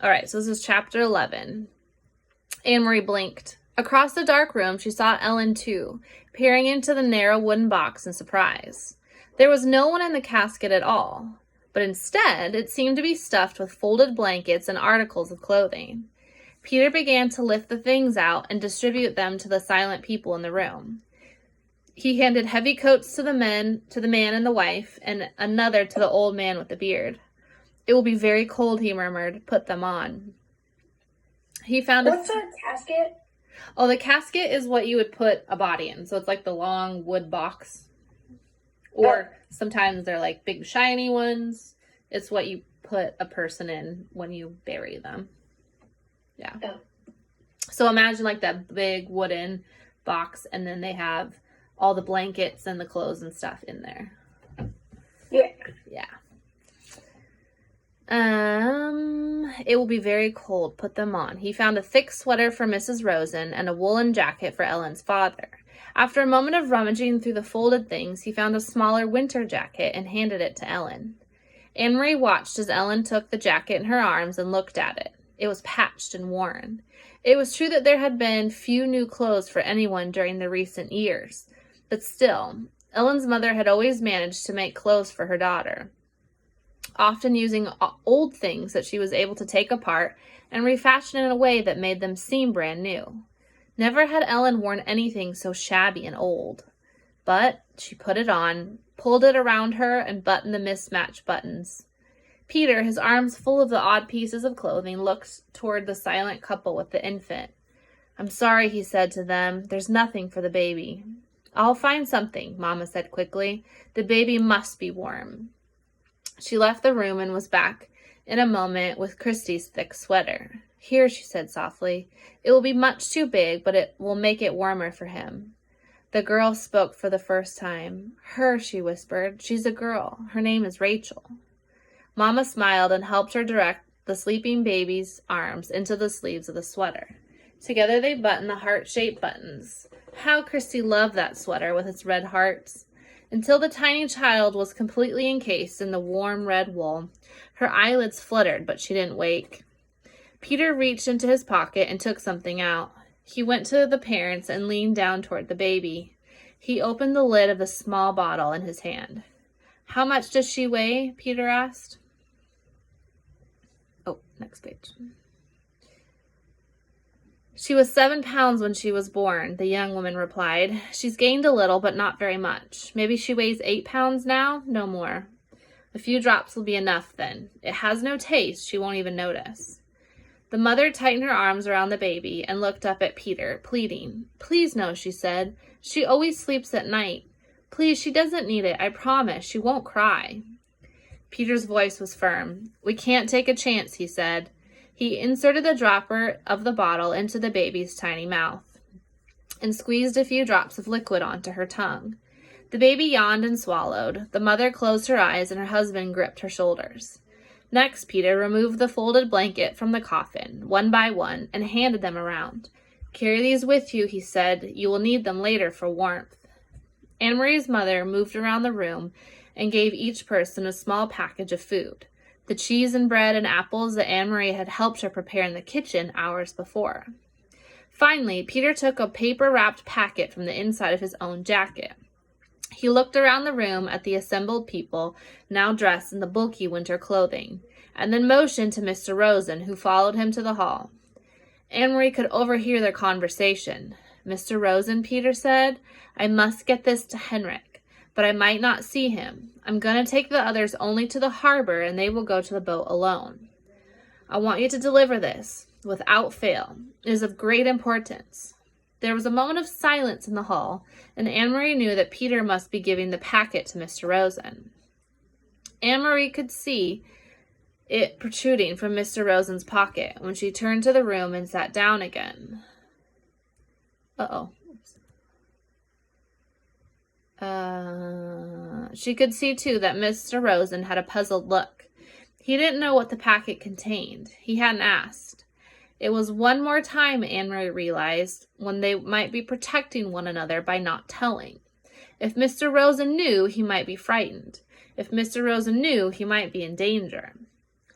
All right, so this is chapter 11. Anne-Marie blinked. Across the dark room, she saw Ellen too, peering into the narrow wooden box in surprise. There was no one in the casket at all, but instead it seemed to be stuffed with folded blankets and articles of clothing. Peter began to lift the things out and distribute them to the silent people in the room. He handed heavy coats to the man and the wife, and another to the old man with the beard. "It will be very cold," he murmured. "Put them on." He found What's a casket? Oh, the casket is what you would put a body in. So it's like the long wood box. Or sometimes they're like big shiny ones. It's what you put a person in when you bury them. Yeah. Oh. So imagine like that big wooden box, and then they have all the blankets and the clothes and stuff in there. Yeah. Yeah. It will be very cold. Put them on. He found a thick sweater for Mrs. Rosen and a woolen jacket for Ellen's father. After a moment of rummaging through the folded things, he found a smaller winter jacket and handed it to Ellen. Anne-Marie watched as Ellen took the jacket in her arms and looked at it. It was patched and worn. It was true that there had been few new clothes for anyone during the recent years, but still, Ellen's mother had always managed to make clothes for her daughter, often using old things that she was able to take apart and refashion in a way that made them seem brand new. Never had Ellen worn anything so shabby and old. But she put it on, pulled it around her, and buttoned the mismatched buttons. Peter, his arms full of the odd pieces of clothing, looked toward the silent couple with the infant. "I'm sorry," he said to them. "There's nothing for the baby." "I'll find something," Mama said quickly. "The baby must be warm." She left the room and was back in a moment with Christy's thick sweater. "Here," she said softly. "It will be much too big, but it will make it warmer for him." The girl spoke for the first time. "Her," she whispered. "She's a girl. Her name is Rachel." Mama smiled and helped her direct the sleeping baby's arms into the sleeves of the sweater. Together they buttoned the heart-shaped buttons. How Christy loved that sweater with its red hearts. Until the tiny child was completely encased in the warm red wool, her eyelids fluttered, but she didn't wake. Peter reached into his pocket and took something out. He went to the parents and leaned down toward the baby. He opened the lid of the small bottle in his hand. "How much does she weigh?" Peter asked. Oh, next page. "She was 7 pounds when she was born," the young woman replied. "She's gained a little, but not very much. Maybe she weighs 8 pounds now, no more. A few drops will be enough then. It has no taste, she won't even notice." The mother tightened her arms around the baby and looked up at Peter, pleading. "Please no," she said. "She always sleeps at night. Please, she doesn't need it, I promise. She won't cry." Peter's voice was firm. "We can't take a chance," he said. He inserted the dropper of the bottle into the baby's tiny mouth and squeezed a few drops of liquid onto her tongue. The baby yawned and swallowed. The mother closed her eyes and her husband gripped her shoulders. Next, Peter removed the folded blanket from the coffin, one by one, and handed them around. "Carry these with you," he said. "You will need them later for warmth." Anne-Marie's mother moved around the room and gave each person a small package of food, the cheese and bread and apples that Anne-Marie had helped her prepare in the kitchen hours before. Finally, Peter took a paper-wrapped packet from the inside of his own jacket. He looked around the room at the assembled people, now dressed in the bulky winter clothing, and then motioned to Mr. Rosen, who followed him to the hall. Anne-Marie could overhear their conversation. "Mr. Rosen," Peter said, "I must get this to Henrik, but I might not see him. I'm going to take the others only to the harbor, and they will go to the boat alone. I want you to deliver this, without fail. It is of great importance." There was a moment of silence in the hall, and Anne-Marie knew that Peter must be giving the packet to Mr. Rosen. Anne-Marie could see it protruding from Mr. Rosen's pocket when she turned to the room and sat down again. She could see, too, that Mr. Rosen had a puzzled look. He didn't know what the packet contained. He hadn't asked. It was one more time, Anne-Marie realized, when they might be protecting one another by not telling. If Mr. Rosen knew, he might be frightened. If Mr. Rosen knew, he might be in danger.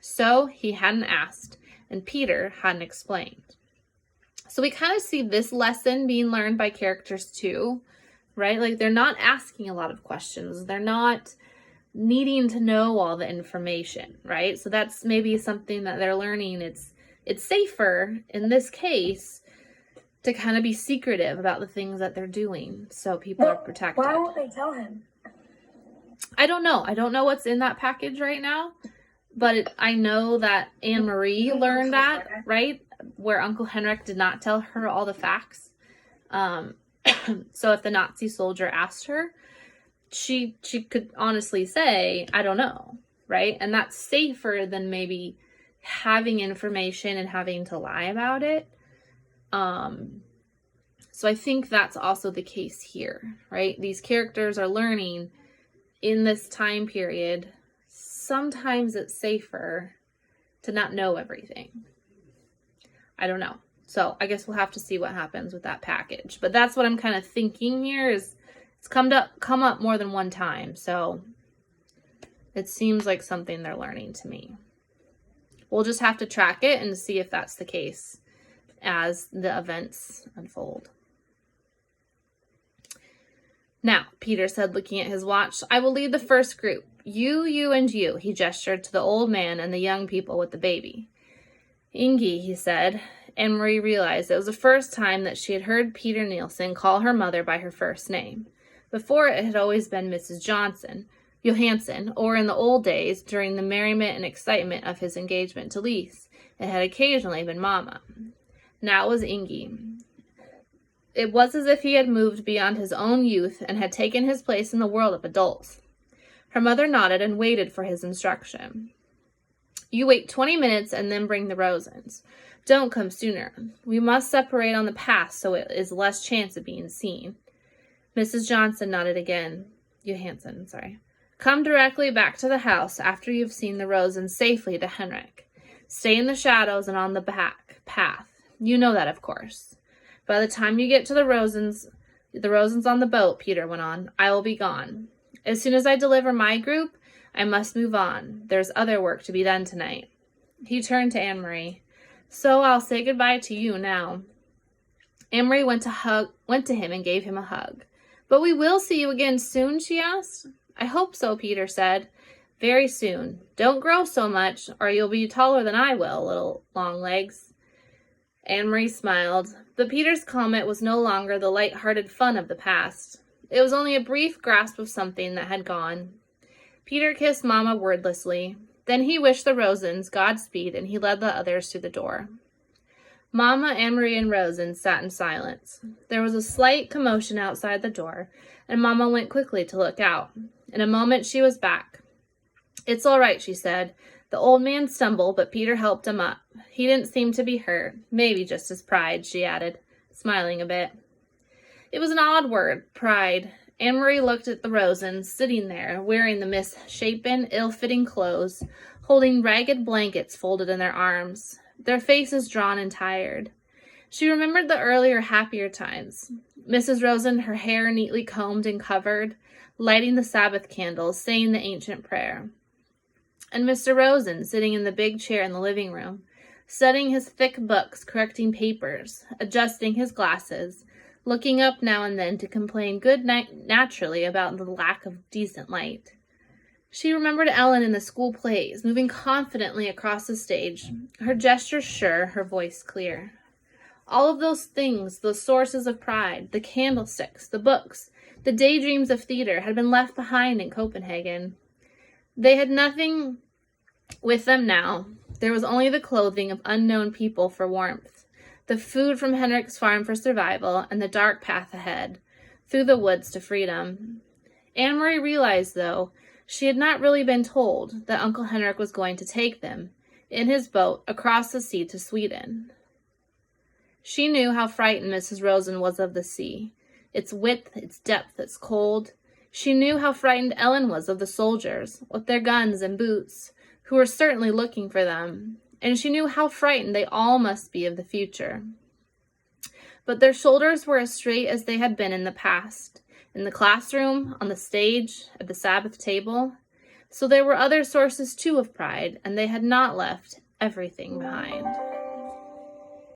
So he hadn't asked, and Peter hadn't explained. So we kind of see this lesson being learned by characters too, right? Like they're not asking a lot of questions. They're not needing to know all the information, right? So that's maybe something that they're learning. It's safer in this case to kind of be secretive about the things that they're doing so people are protected. Why won't they tell him? I don't know. I don't know what's in that package right now, but I know that Anne-Marie learned that, right? Where Uncle Henrik did not tell her all the facts. So if the Nazi soldier asked her, she could honestly say, I don't know, right? And that's safer than maybe having information and having to lie about it. So I think that's also the case here, right? These characters are learning in this time period. Sometimes it's safer to not know everything. I don't know. So I guess we'll have to see what happens with that package. But that's what I'm kind of thinking here is it's come up more than one time. So it seems like something they're learning to me. We'll just have to track it and see if that's the case as the events unfold. Now, Peter said, looking at his watch, I will lead the first group. You, and you. He gestured to the old man and the young people with the baby. Ingi, he said. Anne-Marie realized it was the first time that she had heard Peter Nielsen call her mother by her first name. Before, it had always been Mrs. Johansson, or in the old days, during the merriment and excitement of his engagement to Lise, it had occasionally been Mama. Now it was Ingi. It was as if he had moved beyond his own youth and had taken his place in the world of adults. Her mother nodded and waited for his instruction. You wait 20 minutes and then bring the Rosens. Don't come sooner. We must separate on the path so it is less chance of being seen. Mrs. Johansson nodded again. Come directly back to the house after you've seen the Rosens safely to Henrik. Stay in the shadows and on the back path. You know that, of course. By the time you get to the Rosens on the boat, Peter went on, I will be gone. As soon as I deliver my group, I must move on. There's other work to be done tonight. He turned to Anne-Marie. So I'll say goodbye to you now. Anne-Marie went to him and gave him a hug. But we will see you again soon, she asked. I hope so, Peter said. Very soon. Don't grow so much, or you'll be taller than I will, little long legs. Anne-Marie smiled, but Peter's comment was no longer the light-hearted fun of the past. It was only a brief grasp of something that had gone. Peter kissed Mama wordlessly. Then he wished the Rosens Godspeed, and he led the others to the door. Mama, Anne-Marie, and Rosen sat in silence. There was a slight commotion outside the door, and Mama went quickly to look out. In a moment she was back. It's all right, she said. The old man stumbled, but Peter helped him up. He didn't seem to be hurt. Maybe just his pride, she added, smiling a bit. It was an odd word, pride. Anne-Marie looked at the Rosens, sitting there, wearing the misshapen, ill-fitting clothes, holding ragged blankets folded in their arms, their faces drawn and tired. She remembered the earlier, happier times. Mrs. Rosen, her hair neatly combed and covered, lighting the Sabbath candles, saying the ancient prayer. And Mr. Rosen, sitting in the big chair in the living room, studying his thick books, correcting papers, adjusting his glasses, looking up now and then to complain naturally about the lack of decent light. She remembered Ellen in the school plays, moving confidently across the stage, her gestures sure, her voice clear. All of those things, those sources of pride, the candlesticks, the books, the daydreams of theater had been left behind in Copenhagen. They had nothing with them now. There was only the clothing of unknown people for warmth, the food from Henrik's farm for survival, and the dark path ahead, through the woods to freedom. Anne-Marie realized, though, she had not really been told that Uncle Henrik was going to take them, in his boat, across the sea to Sweden. She knew how frightened Mrs. Rosen was of the sea, its width, its depth, its cold. She knew how frightened Ellen was of the soldiers, with their guns and boots, who were certainly looking for them, and she knew how frightened they all must be of the future. But their shoulders were as straight as they had been in the past, in the classroom, on the stage, at the Sabbath table. So there were other sources, too, of pride, and they had not left everything behind.